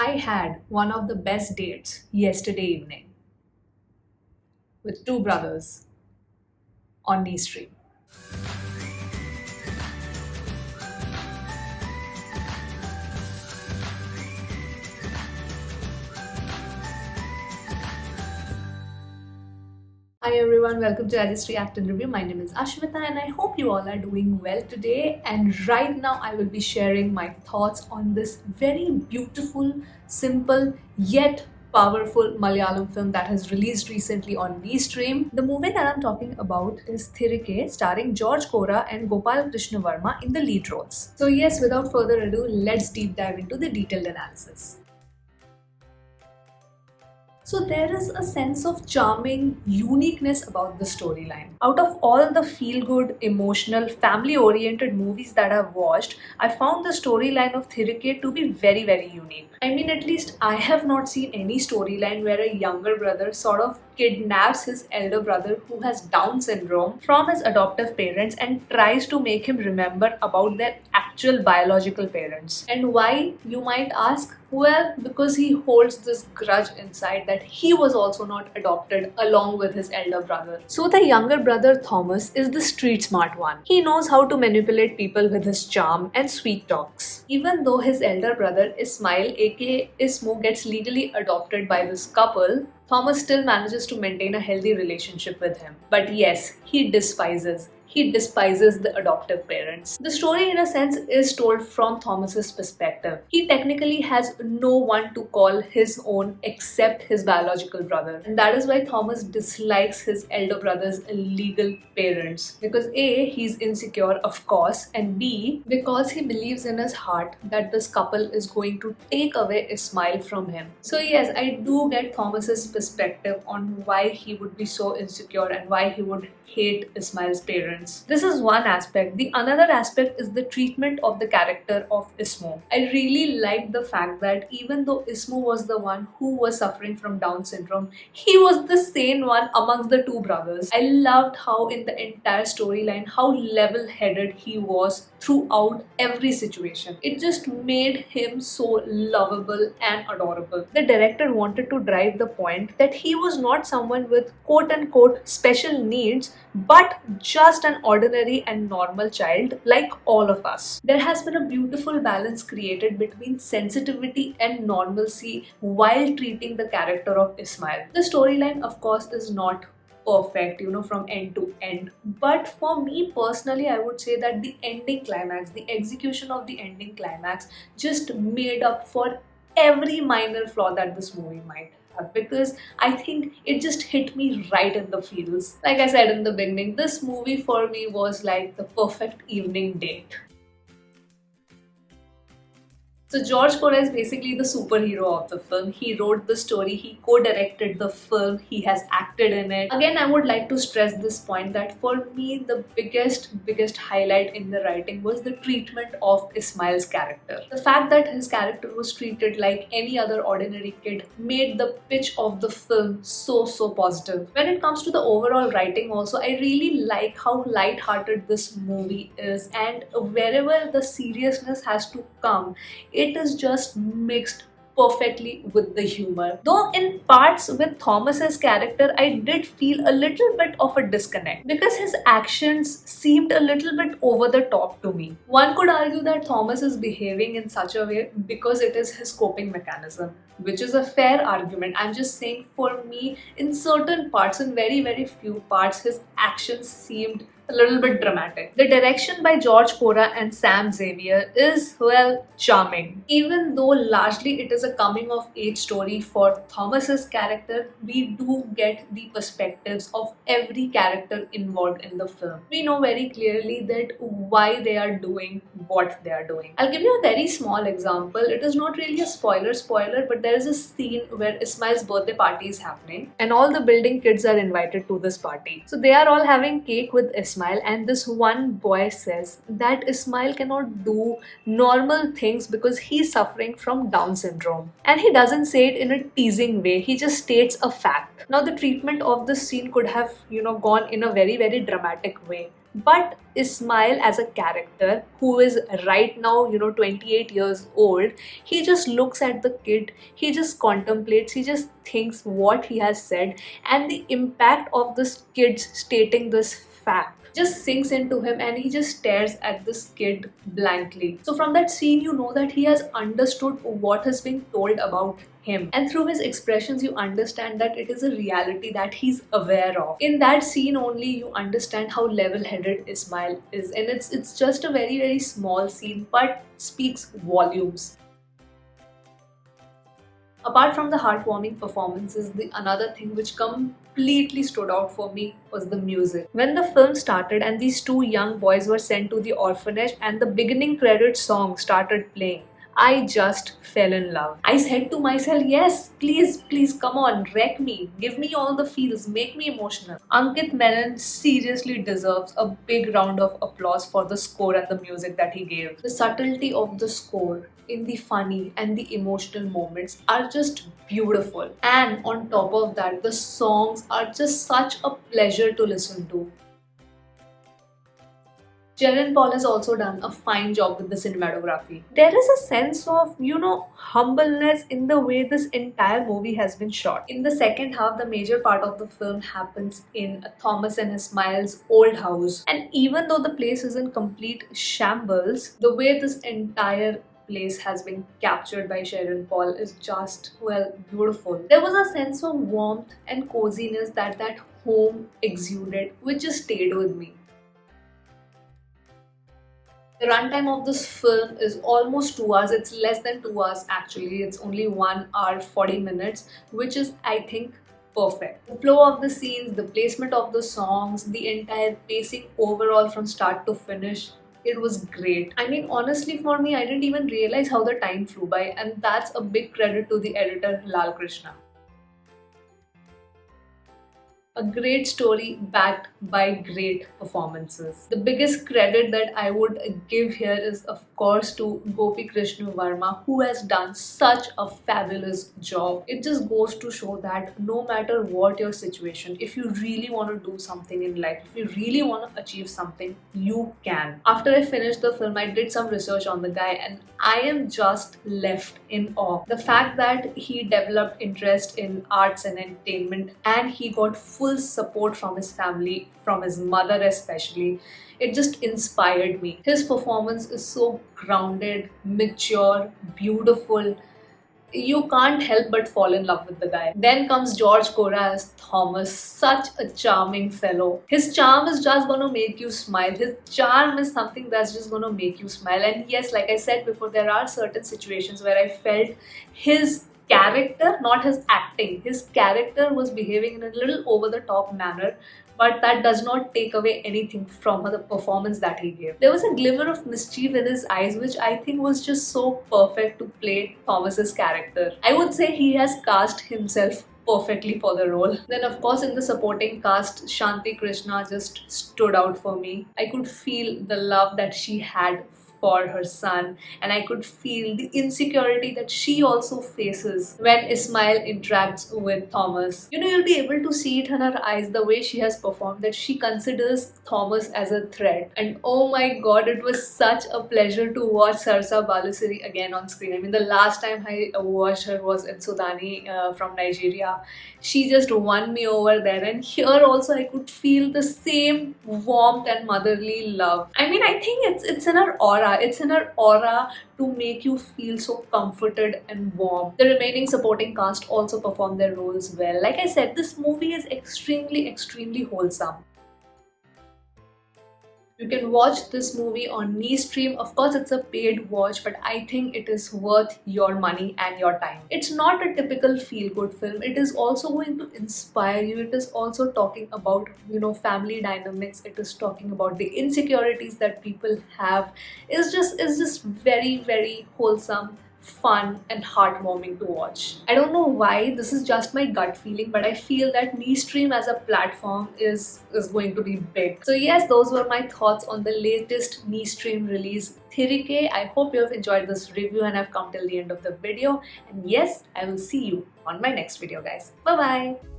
I had one of the best dates yesterday evening with two brothers on knee stream. Hi everyone, welcome to Rajyasree Act and Review. My name is Ashmita and I hope you all are doing well today. And right now I will be sharing my thoughts on this very beautiful, simple, yet powerful Malayalam film that has released recently on V-Stream. The movie that I'm talking about is Thirike, starring George Kora and Gopal Krishna Verma in the lead roles. So yes, without further ado, let's deep dive into the detailed analysis. So there is a sense of charming uniqueness about the storyline. Out of all the feel-good, emotional, family-oriented movies that I've watched, I found the storyline of Thirike to be very, very unique. I mean, at least I have not seen any storyline where a younger brother sort of kidnaps his elder brother who has Down syndrome from his adoptive parents and tries to make him remember about their actual biological parents. And why, you might ask? Well, because he holds this grudge inside that he was also not adopted along with his elder brother. So the younger brother Thomas is the street smart one. He knows how to manipulate people with his charm and sweet talks. Even though his elder brother Ismail aka Ismo gets legally adopted by this couple, Thomas still manages to maintain a healthy relationship with him. But yes, he despises the adoptive parents. The story, in a sense, is told from Thomas's perspective. He technically has no one to call his own except his biological brother. And that is why Thomas dislikes his elder brother's legal parents. Because A, he's insecure, of course, and B, because he believes in his heart that this couple is going to take away Ismail from him. So yes, I do get Thomas's perspective on why he would be so insecure and why he would hate Ismail's parents. This is one aspect. The another aspect is the treatment of the character of Ismo. I really liked the fact that even though Ismo was the one who was suffering from Down syndrome, he was the sane one amongst the two brothers. I loved how in the entire storyline, how level-headed he was throughout every situation. It just made him so lovable and adorable. The director wanted to drive the point that he was not someone with quote-unquote special needs, but just an ordinary and normal child like all of us. There has been a beautiful balance created between sensitivity and normalcy while treating the character of Ismail. The storyline, of course, is not perfect, from end to end. But for me personally, I would say that the ending climax, the execution of the ending climax just made up for every minor flaw that this movie might have, because I think it just hit me right in the feels. Like I said in the beginning, this movie for me was like the perfect evening date. So George Kora is basically the superhero of the film. He wrote the story, he co-directed the film, he has acted in it. Again, I would like to stress this point that for me, the biggest highlight in the writing was the treatment of Ismail's character. The fact that his character was treated like any other ordinary kid made the pitch of the film so positive. When it comes to the overall writing also, I really like how light-hearted this movie is, and wherever the seriousness has to come, it is just mixed perfectly with the humor. Though in parts with Thomas's character, I did feel a little bit of a disconnect because his actions seemed a little bit over the top to me. One could argue that Thomas is behaving in such a way because it is his coping mechanism, which is a fair argument. I'm just saying, for me, in certain parts, in very few parts, his actions seemed a little bit dramatic. The direction by George Kora and Sam Xavier is, well, charming. Even though largely it is a coming of age story for Thomas's character, we do get the perspectives of every character involved in the film. We know very clearly that why they are doing what they are doing. I'll give you a very small example. It is not really a spoiler, but there is a scene where Ismail's birthday party is happening and all the building kids are invited to this party. So they are all having cake with Ismail, and this one boy says that Ismail cannot do normal things because he's suffering from Down syndrome. And he doesn't say it in a teasing way, he just states a fact. Now the treatment of this scene could have, gone in a very dramatic way. But Ismail as a character, who is right now, 28 years old, he just looks at the kid, he just contemplates, he just thinks what he has said, and the impact of this kid stating this fact just sinks into him, and he just stares at this kid blankly. So from that scene, you know that he has understood what has been told about him, and through his expressions you understand that it is a reality that he's aware of. In that scene only you understand how level-headed Ismail is, and it's just a very, very small scene but speaks volumes. Apart from the heartwarming performances, the another thing which completely stood out for me was the music. When the film started and these two young boys were sent to the orphanage and the beginning credit song started playing, I just fell in love. I said to myself, yes, please, please, come on, wreck me. Give me all the feels, make me emotional. Ankit Menon seriously deserves a big round of applause for the score and the music that he gave. The subtlety of the score in the funny and the emotional moments are just beautiful. And on top of that, the songs are just such a pleasure to listen to. Sharon Paul has also done a fine job with the cinematography. There is a sense of, humbleness in the way this entire movie has been shot. In the second half, the major part of the film happens in Thomas and Ismail's old house. And even though the place is in complete shambles, the way this entire place has been captured by Sharon Paul is just, well, beautiful. There was a sense of warmth and coziness that home exuded, which just stayed with me. The runtime of this film is almost 2 hours. It's less than 2 hours actually. It's only 1 hour 40 minutes, which is, I think, perfect. The flow of the scenes, the placement of the songs, the entire pacing overall from start to finish, it was great. I mean, honestly, for me, I didn't even realize how the time flew by, and that's a big credit to the editor Lal Krishna. A great story backed by great performances. The biggest credit that I would give here is, of course, to Gopi Krishna Varma, who has done such a fabulous job. It just goes to show that no matter what your situation, if you really want to do something in life, if you really want to achieve something, you can. After I finished the film, I did some research on the guy, and I am just left in awe. The fact that he developed interest in arts and entertainment, and he got full support from his family, from his mother especially, it just inspired me. His performance is so grounded, mature, beautiful. You can't help but fall in love with the guy. Then comes George Cora as Thomas, such a charming fellow. His charm is just gonna make you smile. His charm is something that's just gonna make you smile. And yes, like I said before, there are certain situations where I felt his character, not his acting, his character was behaving in a little over the top manner, but that does not take away anything from the performance that he gave. There was a glimmer of mischief in his eyes, which I think was just so perfect to play Thomas's character. I would say he has cast himself perfectly for the role. Then of course in the supporting cast, Shanti Krishna just stood out for me. I could feel the love that she had for her son, and I could feel the insecurity that she also faces when Ismail interacts with Thomas. You'll be able to see it in her eyes, the way she has performed, that she considers Thomas as a threat. And oh my god, it was such a pleasure to watch Sarsa Balasiri again on screen. I mean, the last time I watched her was in Sudani from Nigeria. She just won me over there, and here also I could feel the same warmth and motherly love. I mean, I think it's in her aura. It's in her aura to make you feel so comforted and warm. The remaining supporting cast also perform their roles well. Like I said, this movie is extremely, extremely wholesome. You can watch this movie on Stream. Of course, it's a paid watch, but I think it is worth your money and your time. It's not a typical feel-good film. It is also going to inspire you. It is also talking about, family dynamics. It is talking about the insecurities that people have. It's just very, very wholesome, fun and heartwarming to watch. I don't know why, this is just my gut feeling, but I feel that Stream as a platform is going to be big. So yes, those were my thoughts on the latest Stream release, Thirike. I hope you have enjoyed this review and have come till the end of the video. And yes, I will see you on my next video, guys. Bye bye.